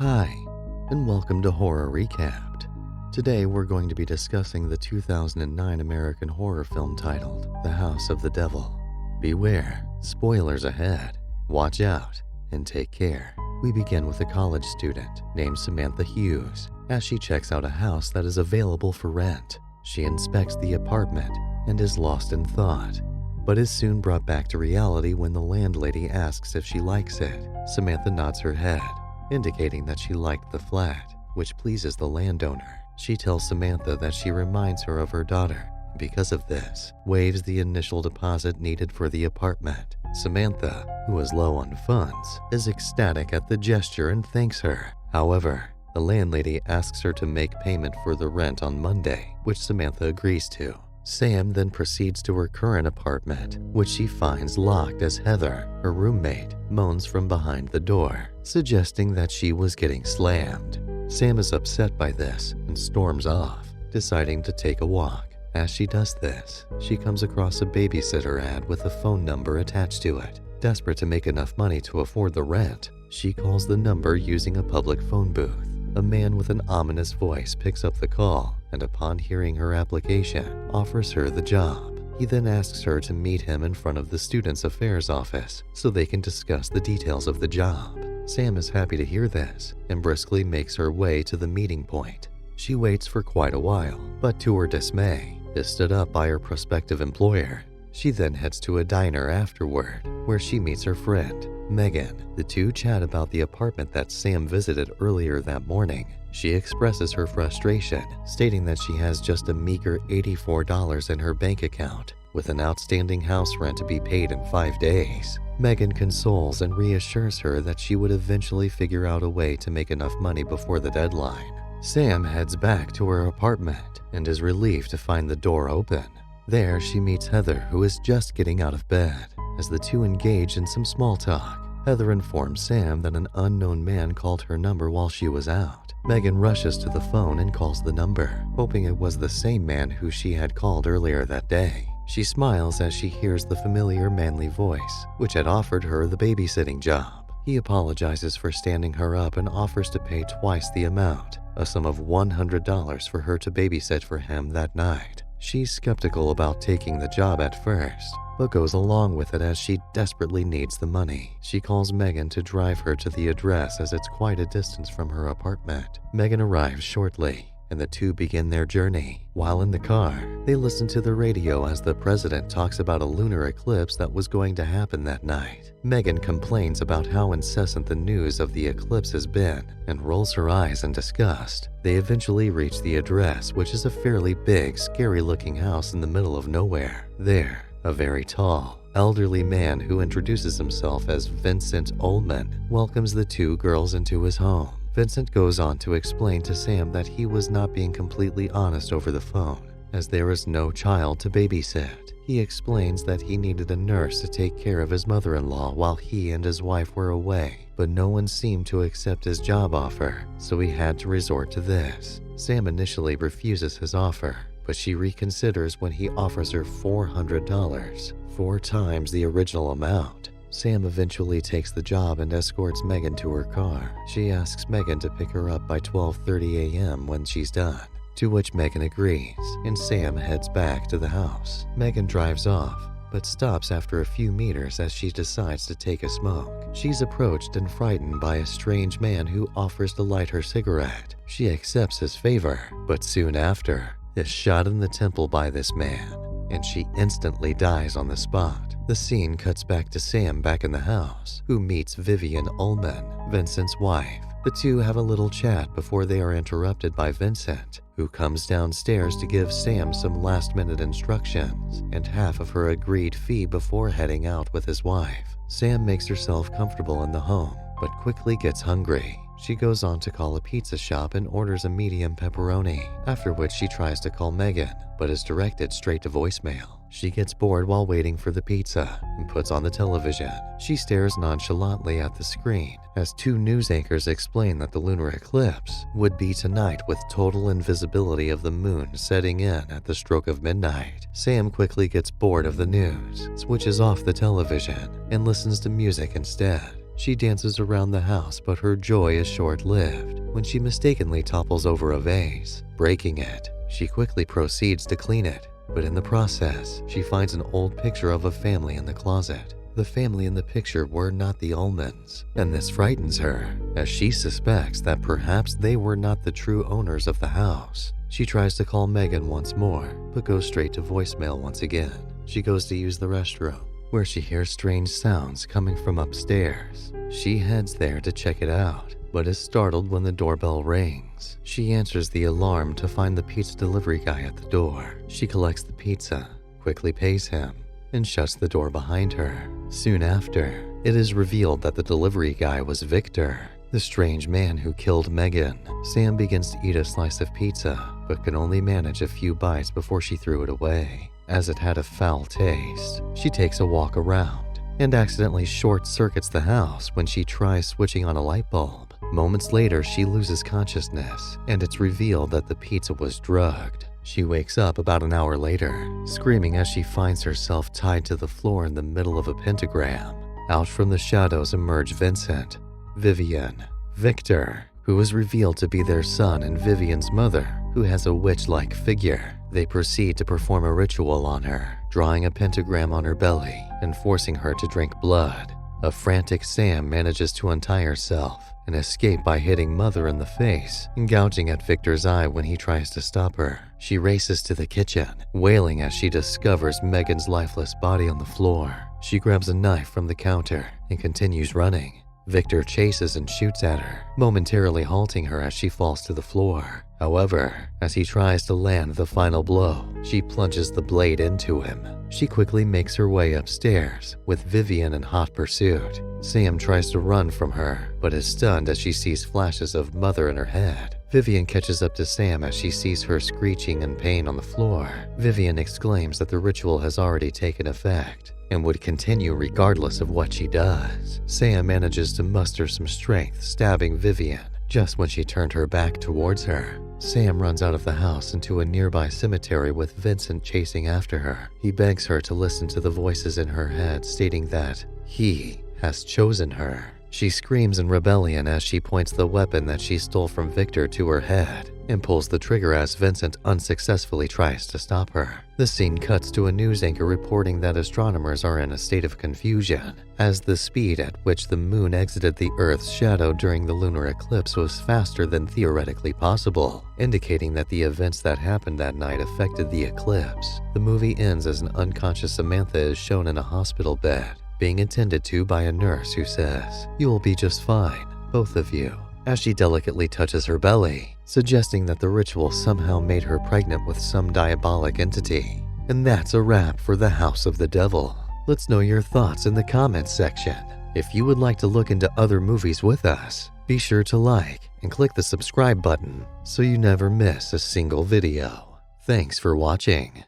Hi, and welcome to Horror Recapped. Today we're going to be discussing the 2009 American horror film titled The House of the Devil. Beware, spoilers ahead. Watch out, and take care. We begin with a college student named Samantha Hughes as she checks out a house that is available for rent. She inspects the apartment and is lost in thought, but is soon brought back to reality when the landlady asks if she likes it. Samantha nods her head, indicating that she liked the flat, which pleases the landowner. She tells Samantha that she reminds her of her daughter. Because of this, waives the initial deposit needed for the apartment. Samantha, who is low on funds, is ecstatic at the gesture and thanks her. However, the landlady asks her to make payment for the rent on Monday, which Samantha agrees to. Sam then proceeds to her current apartment, which she finds locked as Heather, her roommate, moans from behind the door, suggesting that she was getting slammed. Sam is upset by this and storms off, deciding to take a walk. As she does this, she comes across a babysitter ad with a phone number attached to it. Desperate to make enough money to afford the rent, she calls the number using a public phone booth. A man with an ominous voice picks up the call and, upon hearing her application, offers her the job. He then asks her to meet him in front of the Students' Affairs office so they can discuss the details of the job. Sam is happy to hear this and briskly makes her way to the meeting point. She waits for quite a while, but to her dismay, is stood up by her prospective employer. She then heads to a diner afterward, where she meets her friend, Megan. The two chat about the apartment that Sam visited earlier that morning. She expresses her frustration, stating that she has just a meager $84 in her bank account, with an outstanding house rent to be paid in 5 days. Megan consoles and reassures her that she would eventually figure out a way to make enough money before the deadline. Sam heads back to her apartment and is relieved to find the door open. There, she meets Heather, who is just getting out of bed. As the two engage in some small talk, Heather informs Sam that an unknown man called her number while she was out. Megan rushes to the phone and calls the number, hoping it was the same man who she had called earlier that day. She smiles as she hears the familiar manly voice, which had offered her the babysitting job. He apologizes for standing her up and offers to pay twice the amount, a sum of $100 for her to babysit for him that night. She's skeptical about taking the job at first, but goes along with it as she desperately needs the money. She calls Megan to drive her to the address as it's quite a distance from her apartment. Megan arrives shortly, and the two begin their journey. While in the car, they listen to the radio as the president talks about a lunar eclipse that was going to happen that night. Megan complains about how incessant the news of the eclipse has been and rolls her eyes in disgust. They eventually reach the address, which is a fairly big, scary-looking house in the middle of nowhere. There, a very tall, elderly man who introduces himself as Vincent Ullman welcomes the two girls into his home. Vincent goes on to explain to Sam that he was not being completely honest over the phone, as there is no child to babysit. He explains that he needed a nurse to take care of his mother-in-law while he and his wife were away, but no one seemed to accept his job offer, so he had to resort to this. Sam initially refuses his offer, but she reconsiders when he offers her $400, 4 times the original amount. Sam eventually takes the job and escorts Megan to her car. She asks Megan to pick her up by 12:30 a.m. when she's done, to which Megan agrees, and Sam heads back to the house. Megan drives off, but stops after a few meters as she decides to take a smoke. She's approached and frightened by a strange man who offers to light her cigarette. She accepts his favor, but soon after, is shot in the temple by this man, and she instantly dies on the spot. The scene cuts back to Sam back in the house, who meets Vivian Ullman, Vincent's wife. The two have a little chat before they are interrupted by Vincent, who comes downstairs to give Sam some last-minute instructions and half of her agreed fee before heading out with his wife. Sam makes herself comfortable in the home, but quickly gets hungry. She goes on to call a pizza shop and orders a medium pepperoni, after which she tries to call Megan, but is directed straight to voicemail. She gets bored while waiting for the pizza and puts on the television. She stares nonchalantly at the screen as 2 news anchors explain that the lunar eclipse would be tonight with total invisibility of the moon setting in at the stroke of midnight. Sam quickly gets bored of the news, switches off the television, and listens to music instead. She dances around the house, but her joy is short-lived when she mistakenly topples over a vase, breaking it. She quickly proceeds to clean it, but in the process, she finds an old picture of a family in the closet. The family in the picture were not the Ullmans, and this frightens her, as she suspects that perhaps they were not the true owners of the house. She tries to call Megan once more, but goes straight to voicemail once again. She goes to use the restroom, where she hears strange sounds coming from upstairs. She heads there to check it out, but is startled when the doorbell rings. She answers the alarm to find the pizza delivery guy at the door. She collects the pizza, quickly pays him, and shuts the door behind her. Soon after, it is revealed that the delivery guy was Victor, the strange man who killed Megan. Sam begins to eat a slice of pizza, but can only manage a few bites before she threw it away, as it had a foul taste. She takes a walk around and accidentally short-circuits the house when she tries switching on a light bulb. Moments later, she loses consciousness, and it's revealed that the pizza was drugged. She wakes up about an hour later, screaming as she finds herself tied to the floor in the middle of a pentagram. Out from the shadows emerge Vincent, Vivian, Victor, who is revealed to be their son, and Vivian's mother, who has a witch-like figure. They proceed to perform a ritual on her, drawing a pentagram on her belly and forcing her to drink blood. A frantic Sam manages to untie herself and escape by hitting Mother in the face and gouging at Victor's eye when he tries to stop her. She races to the kitchen, wailing as she discovers Megan's lifeless body on the floor. She grabs a knife from the counter and continues running. Victor chases and shoots at her, momentarily halting her as she falls to the floor. However, as he tries to land the final blow, she plunges the blade into him. She quickly makes her way upstairs, with Vivian in hot pursuit. Sam tries to run from her, but is stunned as she sees flashes of Mother in her head. Vivian catches up to Sam as she sees her screeching in pain on the floor. Vivian exclaims that the ritual has already taken effect and would continue regardless of what she does. Sam manages to muster some strength, stabbing Vivian just when she turned her back towards her. Sam runs out of the house into a nearby cemetery with Vincent chasing after her. He begs her to listen to the voices in her head stating that he has chosen her. She screams in rebellion as she points the weapon that she stole from Victor to her head and pulls the trigger as Vincent unsuccessfully tries to stop her. The scene cuts to a news anchor reporting that astronomers are in a state of confusion, as the speed at which the moon exited the Earth's shadow during the lunar eclipse was faster than theoretically possible, indicating that the events that happened that night affected the eclipse. The movie ends as an unconscious Samantha is shown in a hospital bed, being attended to by a nurse who says, "You'll be just fine, both of you," as she delicately touches her belly, suggesting that the ritual somehow made her pregnant with some diabolic entity. And that's a wrap for The House of the Devil. Let's know your thoughts in the comments section. If you would like to look into other movies with us, be sure to like and click the subscribe button so you never miss a single video. Thanks for watching.